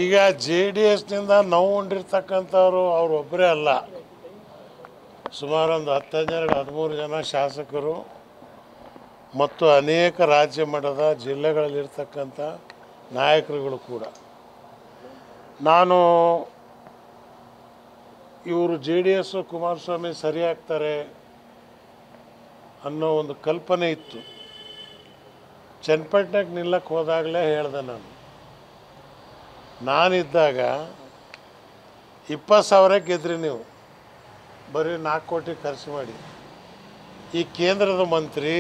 ಈಗ J D ಎಸ್ನಿಂದ ನೋವು ಉಂಡಿರ್ತಕ್ಕಂಥವ್ರು ಅವರೊಬ್ಬರೇ ಅಲ್ಲ, ಸುಮಾರು ಒಂದು 10, 12, 13 ಜನ ಶಾಸಕರು ಮತ್ತು ಅನೇಕ ರಾಜ್ಯ ಮಟ್ಟದ ಜಿಲ್ಲೆಗಳಲ್ಲಿರ್ತಕ್ಕಂಥ ನಾಯಕರುಗಳು ಕೂಡ. ನಾನು ಇವರು ಜೆ ಡಿ ಎಸ್ ಕುಮಾರಸ್ವಾಮಿ ಸರಿ ಆಗ್ತಾರೆ ಅನ್ನೋ ಒಂದು ಕಲ್ಪನೆ ಇತ್ತು. ಚನ್ನಪಟ್ಟಣಕ್ಕೆ ನಿಲ್ಲಕ್ಕೆ ಹೋದಾಗಲೇ ಹೇಳಿದೆ ನಾನಿದ್ದಾಗ 20,000 ಗೆದ್ರಿ ನೀವು, ಬರೀ 4 ಕೋಟಿ ಖರ್ಚು ಮಾಡಿ. ಈ ಕೇಂದ್ರದ ಮಂತ್ರಿ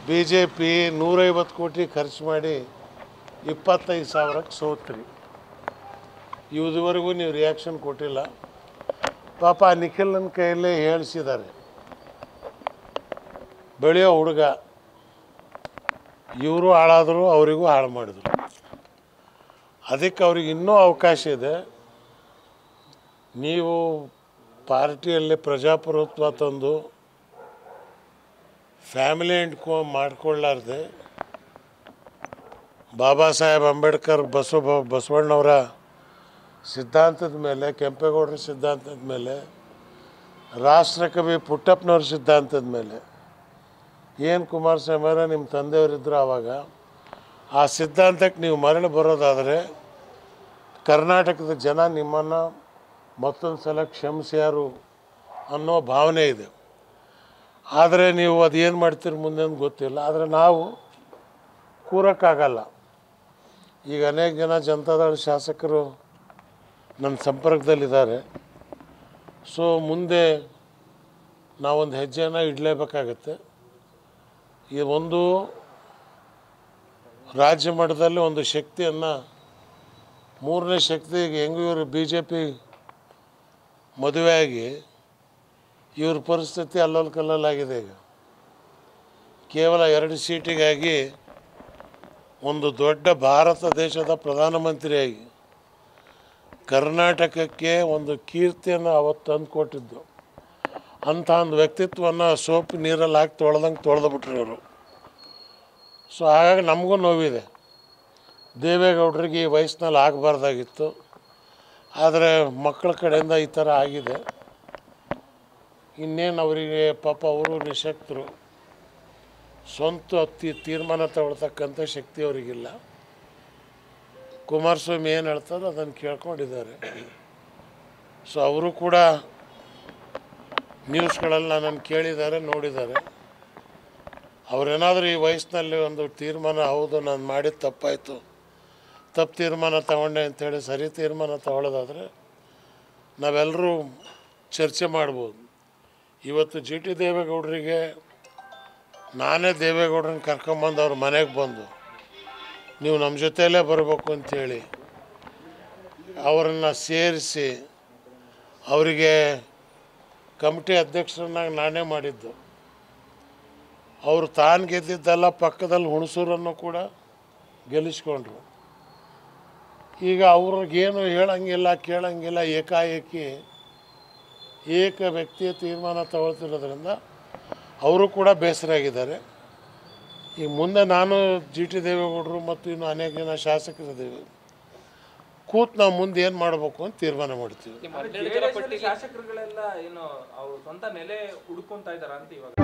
ಬಿ ಜೆ ಪಿ 150 ಕೋಟಿ ಖರ್ಚು ಮಾಡಿ 25,000ಕ್ಕೆ ಸೋತ್ರಿ. ಇದುವರೆಗೂ ನೀವು ರಿಯಾಕ್ಷನ್ ಕೊಟ್ಟಿಲ್ಲ. ಪಾಪ ನಿಖಿಲನ ಕೈಯಲ್ಲೇ ಹೇಳಿಸಿದ್ದಾರೆ. ಬೆಳೆಯೋ ಹುಡುಗ, ಇವರು ಹಾಳಾದರು, ಅವರಿಗೂ ಹಾಳು ಮಾಡಿದರು. ಅದಕ್ಕೆ ಅವ್ರಿಗೆ ಇನ್ನೂ ಅವಕಾಶ ಇದೆ. ನೀವು ಪಾರ್ಟಿಯಲ್ಲಿ ಪ್ರಜಾಪ್ರಭುತ್ವ ತಂದು ಫ್ಯಾಮಿಲಿ ಮಾಡಿಕೊಳ್ಳಾರ್ದೆ ಬಾಬಾ ಸಾಹೇಬ್ ಅಂಬೇಡ್ಕರ್ ಬಸವಣ್ಣವರ ಸಿದ್ಧಾಂತದ ಮೇಲೆ, ಕೆಂಪೇಗೌಡರ ಸಿದ್ಧಾಂತದ ಮೇಲೆ, ರಾಷ್ಟ್ರಕವಿ ಪುಟ್ಟಪ್ಪನವ್ರ ಸಿದ್ಧಾಂತದ ಮೇಲೆ ಏನು ಕುಮಾರಸ್ವಾಮಿ ಅವರ ನಿಮ್ಮ ತಂದೆಯವರಿದ್ದರು ಆವಾಗ, ಆ ಸಿದ್ಧಾಂತಕ್ಕೆ ನೀವು ಮರಳಿ ಬರೋದಾದರೆ ಕರ್ನಾಟಕದ ಜನ ನಿಮ್ಮನ್ನು ಮತ್ತೊಂದು ಸಲ ಕ್ಷಮಿಸ್ಯಾರು ಅನ್ನೋ ಭಾವನೆ ಇದೆ. ಆದರೆ ನೀವು ಅದೇನು ಮಾಡ್ತೀರಿ ಮುಂದೆ ಗೊತ್ತಿಲ್ಲ. ಆದರೆ ನಾವು ಕೂರೋಕ್ಕಾಗಲ್ಲ. ಈಗ ಅನೇಕ ಜನ ಜನತಾದಳ ಶಾಸಕರು ನನ್ನ ಸಂಪರ್ಕದಲ್ಲಿದ್ದಾರೆ. ಸೊ ಮುಂದೆ ನಾವೊಂದು ಹೆಜ್ಜೆನ ಇಡಲೇಬೇಕಾಗತ್ತೆ. ಈ ಒಂದು ರಾಜ್ಯ ಮಟ್ಟದಲ್ಲಿ ಒಂದು ಶಕ್ತಿಯನ್ನು, ಮೂರನೇ ಶಕ್ತಿಗೆ ಹೆಂಗೂ ಇವರು ಬಿ ಜೆ ಪಿ ಮದುವೆಯಾಗಿ ಇವ್ರ ಪರಿಸ್ಥಿತಿ ಅಲ್ಲಲ್ಲಿ ಕಲ್ಲಲ್ಲಾಗಿದೆ. ಈಗ ಕೇವಲ 2 ಸೀಟಿಗಾಗಿ ಒಂದು ದೊಡ್ಡ ಭಾರತ ದೇಶದ ಪ್ರಧಾನಮಂತ್ರಿಯಾಗಿ ಕರ್ನಾಟಕಕ್ಕೆ ಒಂದು ಕೀರ್ತಿಯನ್ನು ಅವತ್ತು ತಂದುಕೊಟ್ಟಿದ್ದು. ಅಂಥ ಒಂದು ವ್ಯಕ್ತಿತ್ವವನ್ನು ಸೋಪು ನೀರಲ್ಲಿ ಹಾಕಿ ತೊಳೆದು ಬಿಟ್ರು ಇವರು. ಸೊ ಹಾಗಾಗಿ ನಮಗೂ ನೋವಿದೆ. ದೇವೇಗೌಡರಿಗೆ ಈ ವಯಸ್ಸಿನಲ್ಲಿ ಆಗಬಾರ್ದಾಗಿತ್ತು, ಆದರೆ ಮಕ್ಕಳ ಕಡೆಯಿಂದ ಈ ಥರ ಆಗಿದೆ. ಇನ್ನೇನು ಅವರಿಗೆ ಪಾಪ ಅವರು ನಿಶಕ್ತರು, ಸ್ವಂತ ತೀರ್ಮಾನ ತಗೊಳ್ತಕ್ಕಂಥ ಶಕ್ತಿ ಅವರಿಗಿಲ್ಲ. ಕುಮಾರಸ್ವಾಮಿ ಏನು ಹೇಳ್ತಾರೋ ಅದನ್ನು ಕೇಳ್ಕೊಂಡಿದ್ದಾರೆ. ಸೊ ಅವರು ಕೂಡ ನ್ಯೂಸ್ಗಳಲ್ಲಿ ನನ್ನನ್ನು ಕೇಳಿದ್ದಾರೆ, ನೋಡಿದ್ದಾರೆ. ಅವರೇನಾದರೂ ಈ ವಯಸ್ಸಿನಲ್ಲಿ ಒಂದು ತೀರ್ಮಾನ, ಹೌದು ನಾನು ಮಾಡಿದ ತಪ್ಪಾಯಿತು, ತಪ್ಪು ತೀರ್ಮಾನ ತಗೊಂಡೆ ಅಂಥೇಳಿ ಸರಿ ತೀರ್ಮಾನ ತಗೊಳ್ಳೋದಾದರೆ ನಾವೆಲ್ಲರೂ ಚರ್ಚೆ ಮಾಡ್ಬೋದು. ಇವತ್ತು ಜಿ ಟಿ ದೇವೇಗೌಡರಿಗೆ ನಾನೇ ದೇವೇಗೌಡರನ್ನ ಕರ್ಕೊಂಬಂದು ಅವ್ರ ಮನೆಗೆ ಬಂದು ನೀವು ನಮ್ಮ ಜೊತೆಯಲ್ಲೇ ಬರಬೇಕು ಅಂಥೇಳಿ ಅವರನ್ನು ಸೇರಿಸಿ ಅವರಿಗೆ ಕಮಿಟಿ ಅಧ್ಯಕ್ಷರನ್ನಾಗಿ ನಾನೇ ಮಾಡಿದ್ದು. ಅವರು ತಾನು ಗೆದ್ದಿದ್ದಲ್ಲ, ಪಕ್ಕದಲ್ಲಿ ಹುಣಸೂರನ್ನು ಕೂಡ ಗೆಲ್ಲಿಸ್ಕೊಂಡ್ರು. ಈಗ ಅವ್ರಿಗೇನು ಹೇಳಂಗಿಲ್ಲ, ಕೇಳಂಗಿಲ್ಲ, ಏಕಾಏಕಿ ಏಕ ವ್ಯಕ್ತಿಯ ತೀರ್ಮಾನ ತಗೊಳ್ತಿರೋದ್ರಿಂದ ಅವರು ಕೂಡ ಬೇಸರಾಗಿದ್ದಾರೆ. ಈಗ ಮುಂದೆ ನಾನು ಜಿ ಟಿ ದೇವೇಗೌಡರು ಮತ್ತು ಇನ್ನು ಅನೇಕ ಜನ ಶಾಸಕರಿದ್ದೇವೆ, ಕೂತ್ ನಾವು ಮುಂದೆ ಏನು ಮಾಡಬೇಕು ಅಂತ ತೀರ್ಮಾನ ಮಾಡ್ತೀವಿ. ಶಾಸಕರುಗಳೆಲ್ಲ ಏನು ಅವ್ರ ಸ್ವಂತ ನೆಲೆ ಹುಡ್ಕೊಂತ ಇದಾರ ಅಂತ ಇವಾಗ